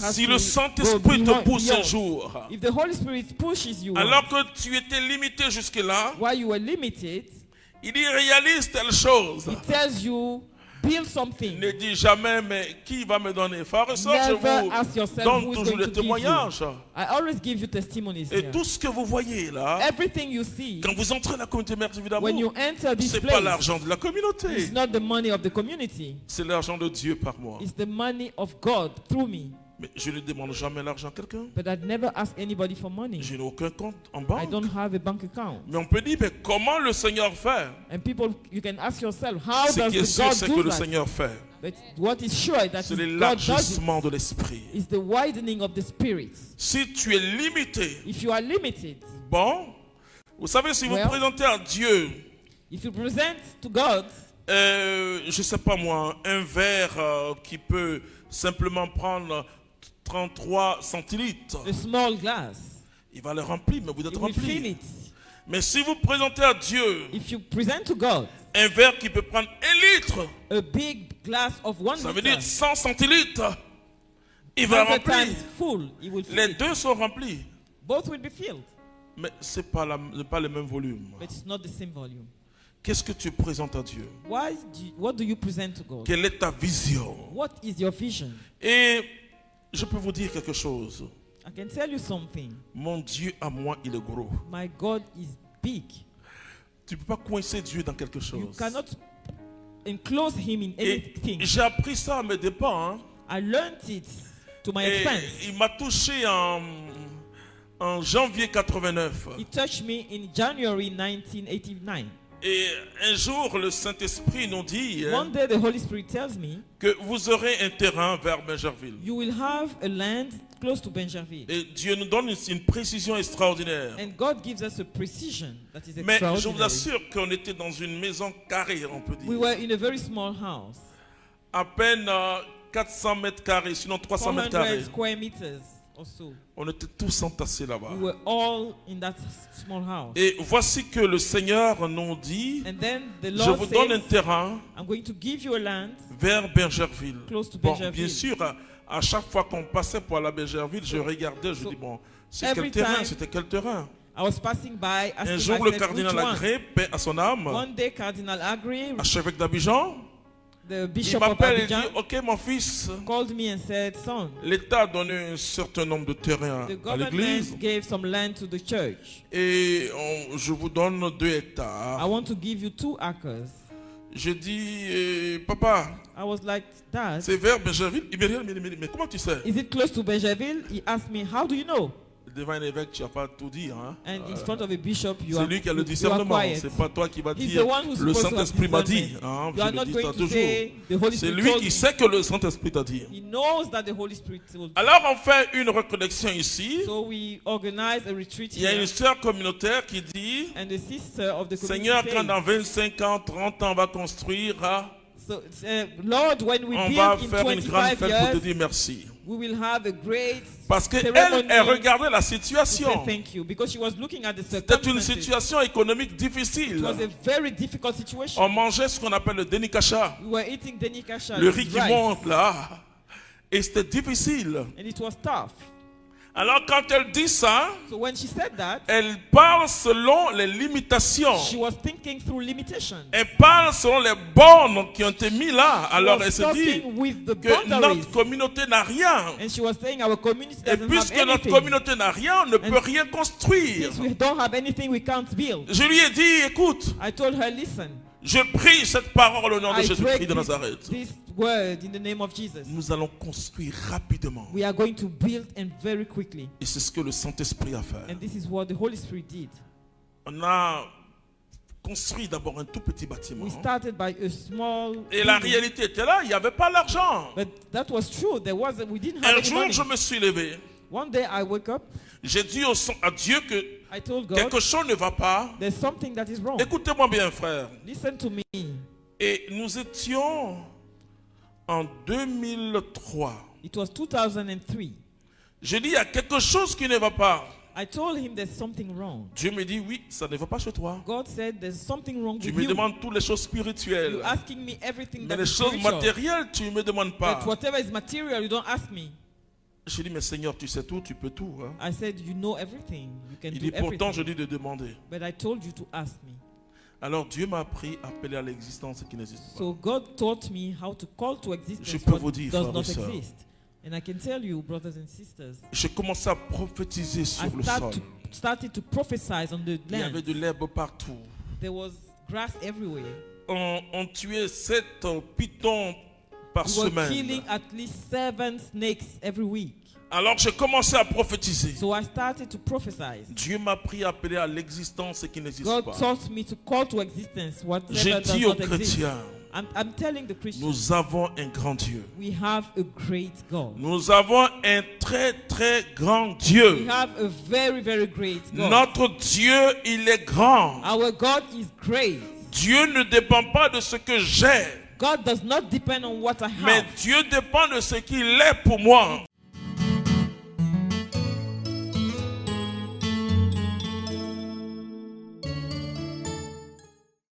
has Si to le go Saint-Esprit te pousse un beyond. jour, If the Holy Spirit pushes you alors que tu étais limité jusque-là, while you were limited, il dit réalise telle chose. He tells you, build something. Ne dis jamais, mais qui va me donner? Frères et sœurs, je Never ask vous yourself donne who is toujours going des to give you. témoignages. I always give you testimonies Et here. tout ce que vous voyez là, Everything you see, quand vous entrez dans la communauté Mère évidemment, when you enter this c'est pas place, l'argent de la communauté, it's not the money of the community. c'est l'argent de Dieu par moi. It's the money of God through me. Mais je ne demande jamais l'argent à quelqu'un. But I'd never ask anybody for money. Je n'ai aucun compte en I banque. don't have a bank account. Mais on peut dire, mais comment le Seigneur fait? And people, you can ask yourself, how Ce does qui est the sûr, God c'est que do le that? Seigneur fait. But what is sure that C'est God does it l'élargissement de l'esprit. is the widening of the spirit. Si tu es limité, If you are limited, bon, vous savez, si vous Well, présentez à Dieu, if you present to God je ne sais pas moi, un verre qui peut simplement prendre 33 centilitres, a small glass, il va le remplir, mais vous êtes you will fill rempli. it. Mais si vous présentez à Dieu If you present to God un verre qui peut prendre 1 litre, a big glass of 1 ça veut liter, dire 100 centilitres, il va 100 remplir. times full, he will fill Les it. deux sont remplis, Both will be filled, mais ce n'est pas le même volume. but it's not the same volume. Qu'est-ce que tu présentes à Dieu? What do you present to God? Quelle est ta vision? What is your vision? Et je peux vous dire quelque chose. I can tell you something. Mon Dieu à moi, il est gros. My God is big. Tu ne peux pas coincer Dieu dans quelque You chose. cannot enclose him in Et anything. j'ai appris ça à mes dépens. Hein. I learned it to my Et expense. il m'a touché en janvier 89. He touched me in January 1989. Et un jour, le Saint-Esprit nous dit One day the Holy Spirit tells me, que vous aurez un terrain vers Benjerville. you will have a land close to Benjerville. Et Dieu nous donne une précision extraordinaire. And God gives us a precision that is Mais je vous extraordinary. assure qu'on était dans une maison carrée, on peut We dire. were in a very small house, À peine 400 mètres carrés, sinon 300 mètres carrés. 400 square meters or so. On était tous entassés là-bas. We were all in that small house. Et voici que le Seigneur nous dit, And then the je Lord vous donne un says, terrain I'm going to give you a land vers Benjerville. close to Bon, Benjerville. bien sûr, à chaque fois qu'on passait pour la Benjerville, je regardais, je dis, bon, c'est quel every terrain? time C'était quel terrain? I was passing by, Un asking jour, le myself, cardinal which one? Agré, paix à son âme, One day, Cardinal Agri, archevêque d'Abidjan, the il bishop of m'appelle et dit, Abidjan, ok mon fils, called me and said, son, l'État a donné un certain nombre de terrains the à l'église government gave some land to the church. et je vous donne 2 I hectares. want to give you 2 acres. J'ai dit, papa, I was like, Dad, c'est vers Benjerville. Il me dit, mais comment tu sais? is it close to Benjerville? He asked me, how do you know? Devant un évêque, tu n'as pas tout dit. Hein? And in front of a bishop, you C'est are, lui qui a le you are discernement. quiet. C'est pas toi qui vas He's dire. the one who's Le supposed to have Saint-Esprit m'a dit. discernment. Hein? You Je are le not dis going ça to toujours. say the Holy C'est Spirit lui told qui me. sait que le Saint-Esprit t'a dit. He knows that the Holy Spirit told me. Alors on fait une reconnexion ici. So we organize a retreat Il y a here. une sœur communautaire qui dit, And the sister of the community Seigneur, quand says, dans 25 ans, 30 ans, on va construire, hein, so, Lord, when we on va build in faire une grande 25 fête pour te years, dire merci. we will have a great Parce qu'elle, ceremony elle regardait la to say situation. thank you. Because she was looking at the C'était une circumstances. situation économique It difficile. was a very difficult situation. On mangeait ce qu'on appelle le denikasha. We were eating denikasha, Le riz qui rice, monte là. Et c'était difficile. and it was tough. Alors quand elle dit ça, So when she said that, elle parle selon les limitations. she was thinking through limitations. Elle parle selon les bornes qui ont été mises là. She Alors was elle se dit talking with the que boundaries. notre communauté n'a rien. And she was saying our community Et doesn't have puisque notre anything. communauté n'a rien, on ne peut rien construire. Since we don't have anything, we can't build. Je lui ai dit, écoute, I told her, listen, je prie cette parole au nom de I Jésus-Christ break de Nazareth. this word in the name of Jesus. Nous allons construire rapidement. We are going to build and very quickly. Et c'est ce que le Saint-Esprit a fait. And this is what the Holy Spirit did. On a construit d'abord un tout petit bâtiment. We started by a small Et la building, réalité était là, il n'y avait pas l'argent. but that was true. We didn't have Un any jour, money. je me suis levé. One day I woke up, J'ai dit à Dieu que I told God, quelque chose ne va pas. there's something that is wrong. Écoutez-moi bien, frère. Listen to me. Et nous étions en 2003. It was 2003. J'ai dit, il y a quelque chose qui ne va pas. I told him there's something wrong. Dieu me dit, oui, ça ne va pas chez toi. God said there's something wrong Tu with me you. demandes toutes les choses spirituelles. You're asking me everything Mais that les is choses spiritual. matérielles, tu ne me demandes pas. But whatever is material, you don't ask me. J'ai dit, mais Seigneur, tu sais tout, tu peux tout. Hein. I said, you know everything. You can Il do dit, pourtant, je everything. dis de demander. But I told you to ask me. Alors Dieu m'a appris à appeler à l'existence ce qui n'existe pas. So God taught me how to call to Je existence peux what vous dire, does frères not et sœurs, exist. And I can tell you, brothers and sisters, J'ai commencé à prophétiser I sur le sol. started to prophesy on the Il y avait land. de l'herbe partout. There was grass everywhere. On tuait 7 pitons par We were semaine. killing at least 7 snakes every week. Alors j'ai commencé à prophétiser. So I started to prophesy. Dieu m'a appris à appeler à l'existence ce qui n'existe God pas. taught me to call to existence J'ai whatever does dit aux not exist. chrétiens, I'm telling the Christians, nous avons un grand Dieu. we have a great God. Nous avons un très très grand We Dieu. have a very, very great God. Notre Dieu, il est grand. Our God is great. Dieu ne dépend pas de ce que j'ai, God does not depend on what I mais have. Dieu dépend de ce qu'il est pour moi.